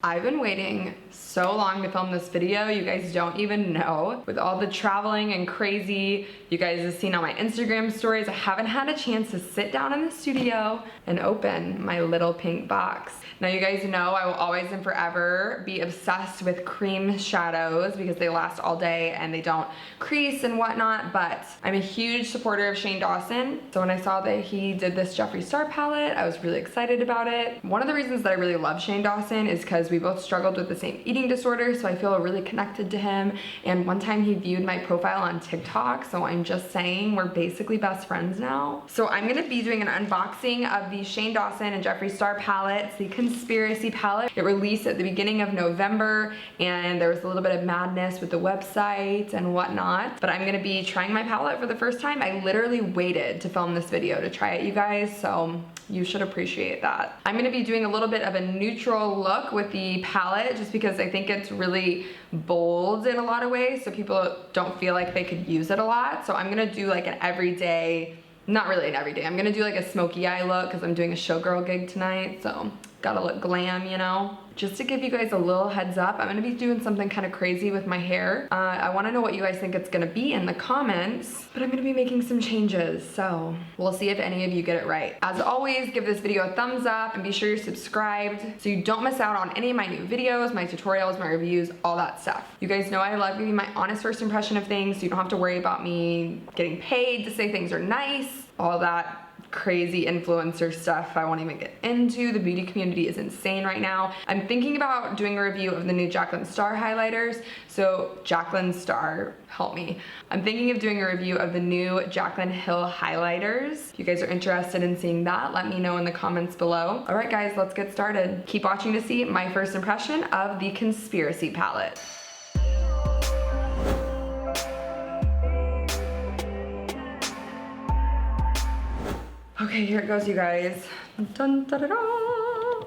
I've been waiting so long to film this video, you guys don't even know. With all the traveling and crazy you guys have seen on my Instagram stories, I haven't had a chance to sit down in the studio and open my little pink box. Now you guys know I will always and forever be obsessed with cream shadows because they last all day and they don't crease and whatnot, but I'm a huge supporter of Shane Dawson. So when I saw that he did this Jeffree Star Palette, I was really excited about it. One of the reasons that I really love Shane Dawson is because we both struggled with the same eating disorder, so I feel really connected to him. And one time he viewed my profile on TikTok, so I'm just saying we're basically best friends now. So I'm gonna be doing an unboxing of the Shane Dawson and Jeffree Star Palette, the Conspiracy Palette. It released at the beginning of November, and there was a little bit of madness with the website and whatnot, but I'm gonna be trying my palette for the first time. I literally waited to film this video to try it, you guys, so you should appreciate that. I'm gonna be doing a little bit of a neutral look with the palette just because I think it's really bold in a lot of ways, so people don't feel like they could use it a lot. So I'm gonna do like an everyday, not really an everyday, I'm gonna do like a smoky eye look because I'm doing a showgirl gig tonight, so gotta look glam, you know? Just to give you guys a little heads up, I'm gonna be doing something kind of crazy with my hair. I wanna know what you guys think it's gonna be in the comments, but I'm gonna be making some changes, so we'll see if any of you get it right. As always, give this video a thumbs up and be sure you're subscribed so you don't miss out on any of my new videos, my tutorials, my reviews, all that stuff. You guys know I love giving my honest first impression of things, so you don't have to worry about me getting paid to say things are nice, all that crazy influencer stuff I won't even get into. The beauty community is insane right now. I'm thinking about doing a review of the new Jaclyn Star highlighters. So Jaclyn Star, help me. I'm thinking of doing a review of the new Jaclyn Hill highlighters. If you guys are interested in seeing that, let me know in the comments below. All right guys, let's get started. Keep watching to see my first impression of the Conspiracy Palette. Okay, here it goes, you guys. Dun, da, da, da.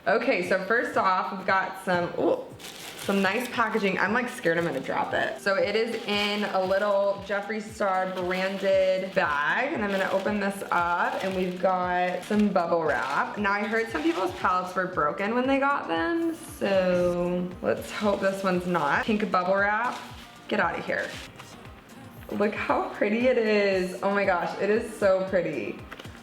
Okay, so first off, we've got some nice packaging. I'm like scared I'm gonna drop it. So it is in a little Jeffree Star branded bag, and I'm gonna open this up, and we've got some bubble wrap. Now I heard some people's palettes were broken when they got them, so let's hope this one's not. Pink bubble wrap, get out of here. Look how pretty it is. Oh my gosh, it is so pretty.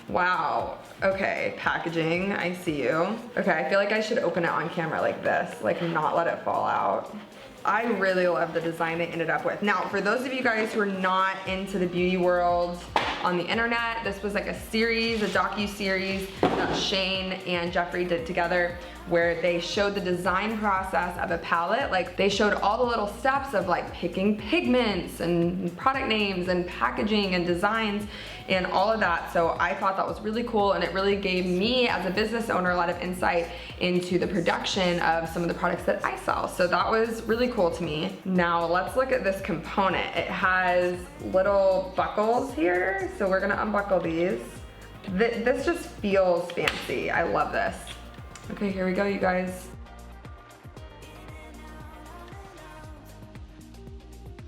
Wow, okay, packaging, I see you. Okay, I feel like I should open it on camera like this, like not let it fall out. I really love the design they ended up with. Now, for those of you guys who are not into the beauty world on the internet, this was like a series, a docu-series that Shane and Jeffree did together where they showed the design process of a palette. Like they showed all the little steps of like picking pigments and product names and packaging and designs and all of that. So I thought that was really cool, and it really gave me as a business owner a lot of insight into the production of some of the products that I sell. So that was really cool to me. Now let's look at this component. It has little buckles here. So we're gonna unbuckle these. This just feels fancy. I love this. Okay, here we go, you guys.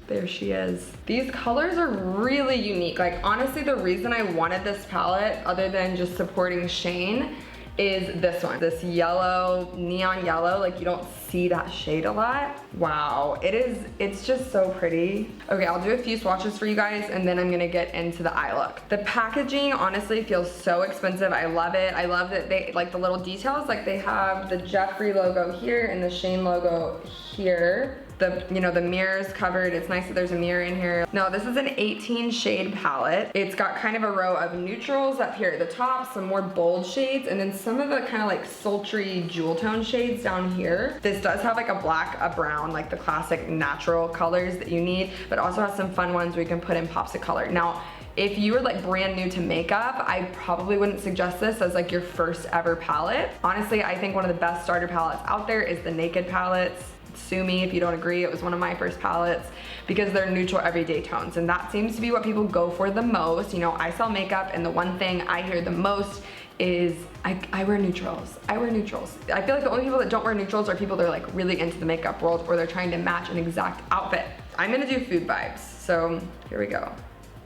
There she is. These colors are really unique. Like honestly, the reason I wanted this palette, other than just supporting Shane, is this one. This yellow, neon yellow, like you don't see that shade a lot. Wow, it's just so pretty. Okay, I'll do a few swatches for you guys and then I'm gonna get into the eye look. The packaging honestly feels so expensive. I love it. I love that they, like the little details, like they have the Jeffree logo here and the Shane logo here. The mirror's covered. It's nice that there's a mirror in here. Now this is an 18 shade palette. It's got kind of a row of neutrals up here at the top, some more bold shades, and then some of the kind of like sultry jewel tone shades down here. This does have like a black, a brown, like the classic natural colors that you need, but also has some fun ones we can put in pops of color. Now, if you were like brand new to makeup, I probably wouldn't suggest this as like your first ever palette. Honestly, I think one of the best starter palettes out there is the Naked palettes. Sue me if you don't agree, it was one of my first palettes because they're neutral everyday tones, and that seems to be what people go for the most. You know, I sell makeup and the one thing I hear the most is I wear neutrals. I wear neutrals. I feel like the only people that don't wear neutrals are people that are like really into the makeup world or they're trying to match an exact outfit. I'm gonna do food vibes, so here we go.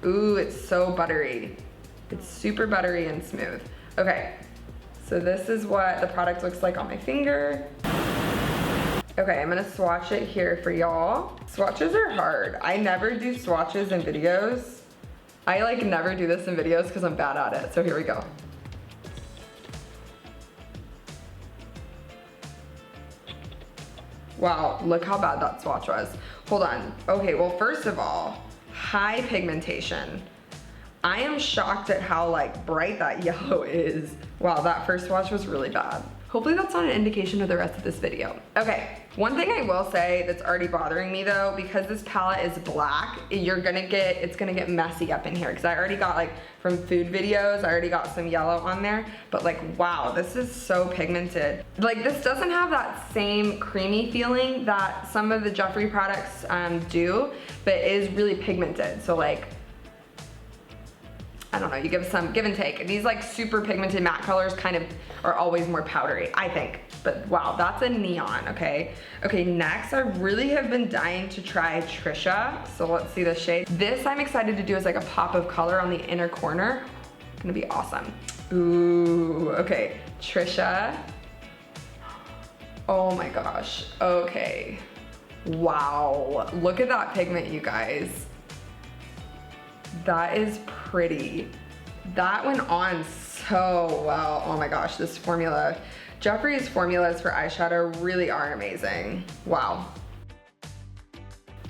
Ooh, it's so buttery. It's super buttery and smooth. Okay, so this is what the product looks like on my finger. Okay, I'm gonna swatch it here for y'all. Swatches are hard. I never do swatches in videos. I like never do this in videos because I'm bad at it. So here we go. Wow, look how bad that swatch was. Hold on. Okay, well, first of all, high pigmentation. I am shocked at how like bright that yellow is. Wow, that first swatch was really bad. Hopefully that's not an indication of the rest of this video. Okay, one thing I will say that's already bothering me though, because this palette is black, it's gonna get messy up in here, because I already got like, from food videos, I already got some yellow on there, but like, wow, this is so pigmented. Like, this doesn't have that same creamy feeling that some of the Jeffree products do, but it is really pigmented. So like, I don't know, you give and take. These like super pigmented matte colors kind of are always more powdery, I think. But wow, that's a neon, okay? Okay, next, I really have been dying to try Trisha. So let's see the shade. This I'm excited to do as like a pop of color on the inner corner. Gonna be awesome. Ooh, okay, Trisha. Oh my gosh, okay. Wow, look at that pigment, you guys. That is pretty. That went on so well. Oh my gosh, this formula. Jeffree's formulas for eyeshadow really are amazing. Wow.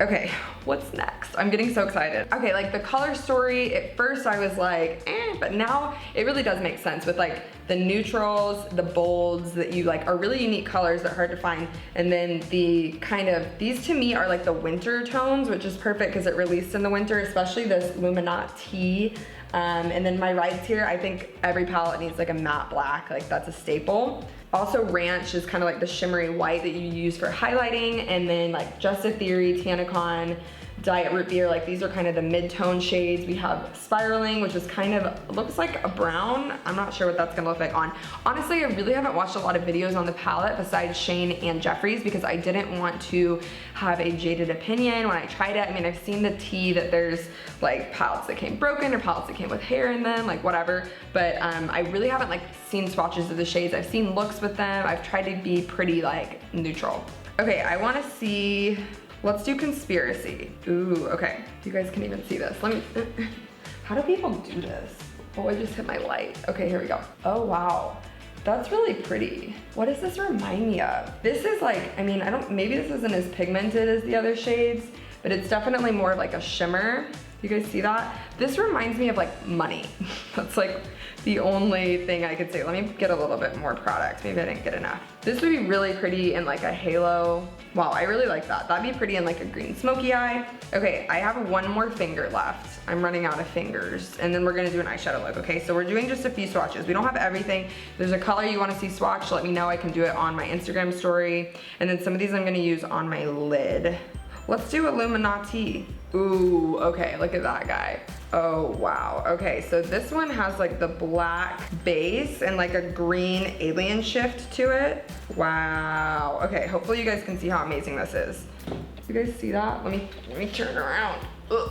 Okay, what's next? I'm getting so excited. Okay, like the color story, at first I was like, but now it really does make sense with like the neutrals, the bolds that you like are really unique colors that are hard to find. And then the kind of, these to me are like the winter tones, which is perfect because it released in the winter, especially this Illuminati. And then my rights here, I think every palette needs like a matte black, like that's a staple. Also Ranch is kind of like the shimmery white that you use for highlighting, and then like Just a Theory, Tanacon, Diet Root Beer, like these are kind of the mid-tone shades. We have Spiraling, which is kind of, looks like a brown. I'm not sure what that's gonna look like on. Honestly, I really haven't watched a lot of videos on the palette besides Shane and Jeffree's because I didn't want to have a jaded opinion when I tried it. I mean, I've seen the tea that there's like palettes that came broken or palettes that came with hair in them, like whatever. But I really haven't like seen swatches of the shades. I've seen looks with them. I've tried to be pretty like neutral. Okay, I wanna see, let's do Conspiracy. Ooh, okay. You guys can even see this. Let me, how do people do this? Oh, I just hit my light. Okay, here we go. Oh, wow. That's really pretty. What does this remind me of? This is like, I mean, maybe this isn't as pigmented as the other shades, but it's definitely more of like a shimmer. You guys see that? This reminds me of like Money. That's like the only thing I could say. Let me get a little bit more product. Maybe I didn't get enough. This would be really pretty in like a halo. Wow, I really like that. That'd be pretty in like a green smoky eye. Okay, I have one more finger left. I'm running out of fingers. And then we're gonna do an eyeshadow look, okay? So we're doing just a few swatches. We don't have everything. If there's a color you wanna see swatched, let me know. I can do it on my Instagram story. And then some of these I'm gonna use on my lid. Let's do Illuminati. Ooh, okay, look at that guy. Oh, wow. Okay, so this one has like the black base and like a green alien shift to it. Wow. Okay, hopefully you guys can see how amazing this is. You guys see that? Let me turn around. Ugh.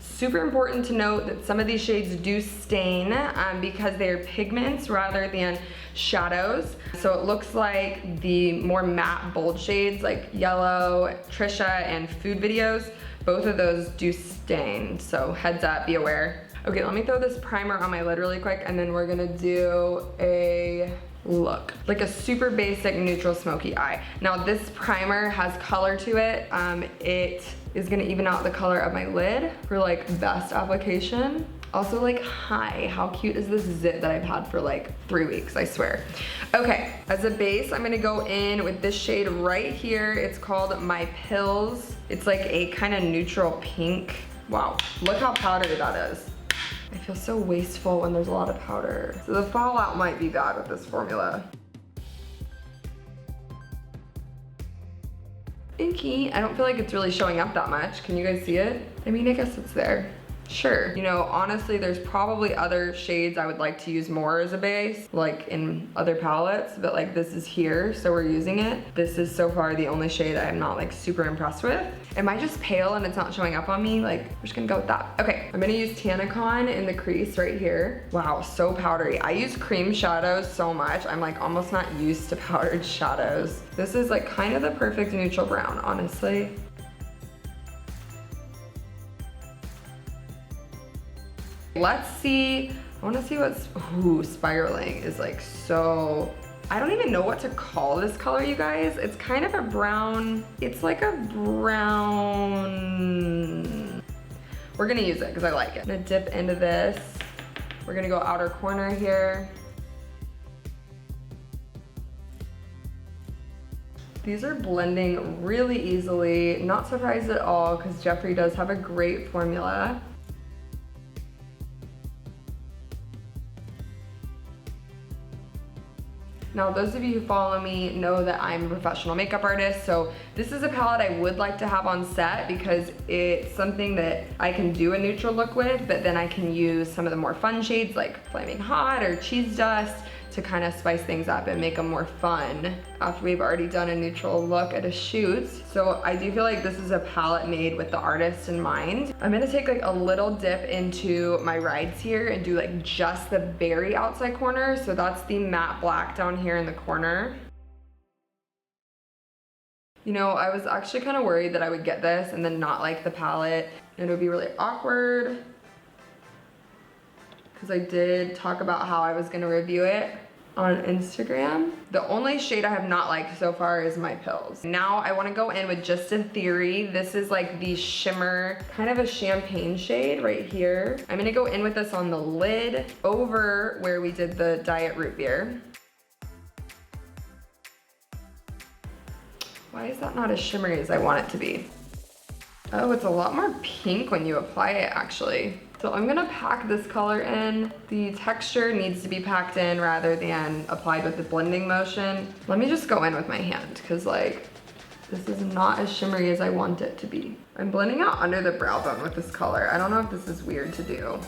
Super important to note that some of these shades do stain because they're pigments rather than shadows. So it looks like the more matte bold shades like Yellow, Trisha, and Food Videos, both of those do stain. So heads up, be aware. Okay, let me throw this primer on my lid really quick and then we're gonna do a look. Like a super basic neutral smoky eye. Now this primer has color to it. It is gonna even out the color of my lid for like best application. Also like, hi, how cute is this zit that I've had for like 3 weeks, I swear. Okay, as a base, I'm gonna go in with this shade right here. It's called My Pills. It's like a kind of neutral pink. Wow, look how powdery that is. I feel so wasteful when there's a lot of powder. So the fallout might be bad with this formula. Inky, I don't feel like it's really showing up that much. Can you guys see it? I mean, I guess it's there. Sure. You know, honestly, there's probably other shades I would like to use more as a base, like in other palettes, but like this is here, so we're using it. This is so far the only shade I'm not like super impressed with. Am I just pale and it's not showing up on me? Like, we're just gonna go with that. Okay, I'm gonna use Tannicon in the crease right here. Wow, so powdery. I use cream shadows so much. I'm like almost not used to powdered shadows. This is like kind of the perfect neutral brown, honestly. Let's see, I wanna see what's, ooh, spiraling is like so, I don't even know what to call this color, you guys. It's kind of a brown, it's like a brown. We're gonna use it because I like it. I'm gonna dip into this. We're gonna go outer corner here. These are blending really easily. Not surprised at all because Jeffree does have a great formula. Now, those of you who follow me know that I'm a professional makeup artist, so this is a palette I would like to have on set because it's something that I can do a neutral look with, but then I can use some of the more fun shades like Flaming Hot or Cheese Dust to kind of spice things up and make them more fun after we've already done a neutral look at a shoot. So I do feel like this is a palette made with the artist in mind. I'm gonna take like a little dip into my rides here and do like just the very outside corner. So that's the matte black down here in the corner. You know, I was actually kind of worried that I would get this and then not like the palette and it would be really awkward because I did talk about how I was gonna review it on Instagram. The only shade I have not liked so far is My Pills. Now I wanna go in with Just a Theory. This is like the shimmer, kind of a champagne shade right here. I'm gonna go in with this on the lid over where we did the Diet Root Beer. Why is that not as shimmery as I want it to be? Oh, it's a lot more pink when you apply it actually. So I'm gonna pack this color in. The texture needs to be packed in rather than applied with the blending motion. Let me just go in with my hand because like, this is not as shimmery as I want it to be. I'm blending out under the brow bone with this color. I don't know if this is weird to do.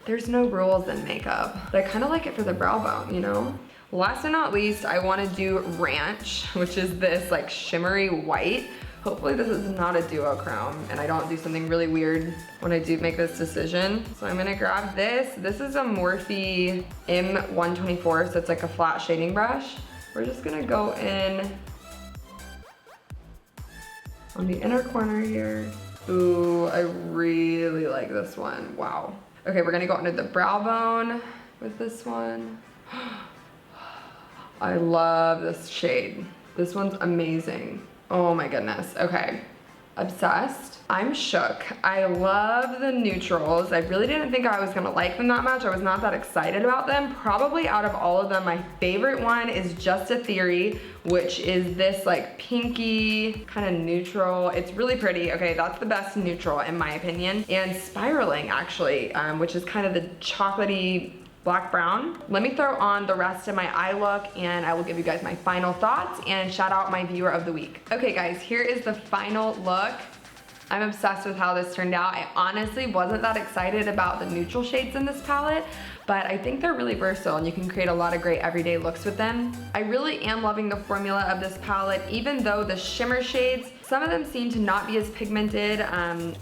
There's no rules in makeup, but I kind of like it for the brow bone, you know? Last but not least, I wanna do Ranch, which is this like shimmery white. Hopefully this is not a duochrome and I don't do something really weird when I do make this decision. So I'm gonna grab this. This is a Morphe M124, so it's like a flat shading brush. We're just gonna go in on the inner corner here. Ooh, I really like this one, wow. Okay, we're gonna go under the brow bone with this one. I love this shade. This one's amazing. Oh my goodness, okay. Obsessed. I'm shook. I love the neutrals. I really didn't think I was gonna like them that much. I was not that excited about them. Probably out of all of them, my favorite one is Just a Theory, which is this like pinky kind of neutral. It's really pretty. Okay, that's the best neutral in my opinion. And Spiraling actually, which is kind of the chocolatey black brown. Let me throw on the rest of my eye look and I will give you guys my final thoughts and shout out my viewer of the week. Okay guys, here is the final look. I'm obsessed with how this turned out. I honestly wasn't that excited about the neutral shades in this palette, but I think they're really versatile and you can create a lot of great everyday looks with them. I really am loving the formula of this palette, even though the shimmer shades, some of them seem to not be as pigmented,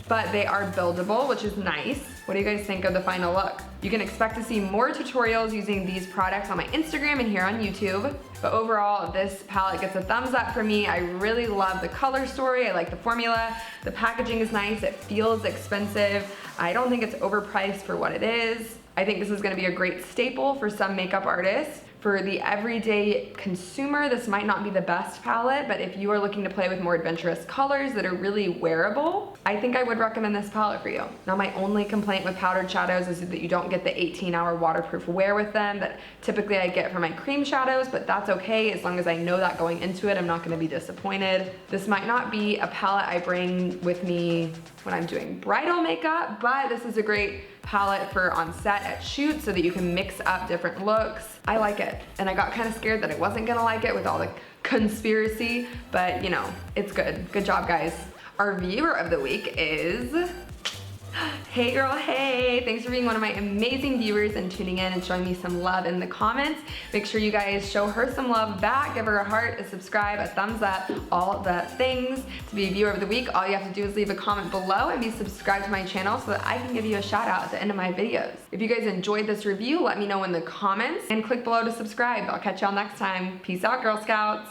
but they are buildable, which is nice. What do you guys think of the final look? You can expect to see more tutorials using these products on my Instagram and here on YouTube. But overall, this palette gets a thumbs up for me. I really love the color story. I like the formula. The packaging is nice. It feels expensive. I don't think it's overpriced for what it is. I think this is gonna be a great staple for some makeup artists. For the everyday consumer, this might not be the best palette, but if you are looking to play with more adventurous colors that are really wearable, I think I would recommend this palette for you. Now, my only complaint with powdered shadows is that you don't get the 18-hour waterproof wear with them that typically I get for my cream shadows, but that's okay. As long as I know that going into it, I'm not gonna be disappointed. This might not be a palette I bring with me when I'm doing bridal makeup, but this is a great palette for on set at shoots so that you can mix up different looks. I like it, and I got kind of scared that I wasn't gonna like it with all the conspiracy, but you know, it's good. Good job, guys. Our viewer of the week is Hey girl, hey! Thanks for being one of my amazing viewers and tuning in and showing me some love in the comments. Make sure you guys show her some love back. Give her a heart, a subscribe, a thumbs up, all the things. To be a viewer of the week, all you have to do is leave a comment below and be subscribed to my channel so that I can give you a shout out at the end of my videos. If you guys enjoyed this review, let me know in the comments and click below to subscribe. I'll catch y'all next time. Peace out, Girl Scouts!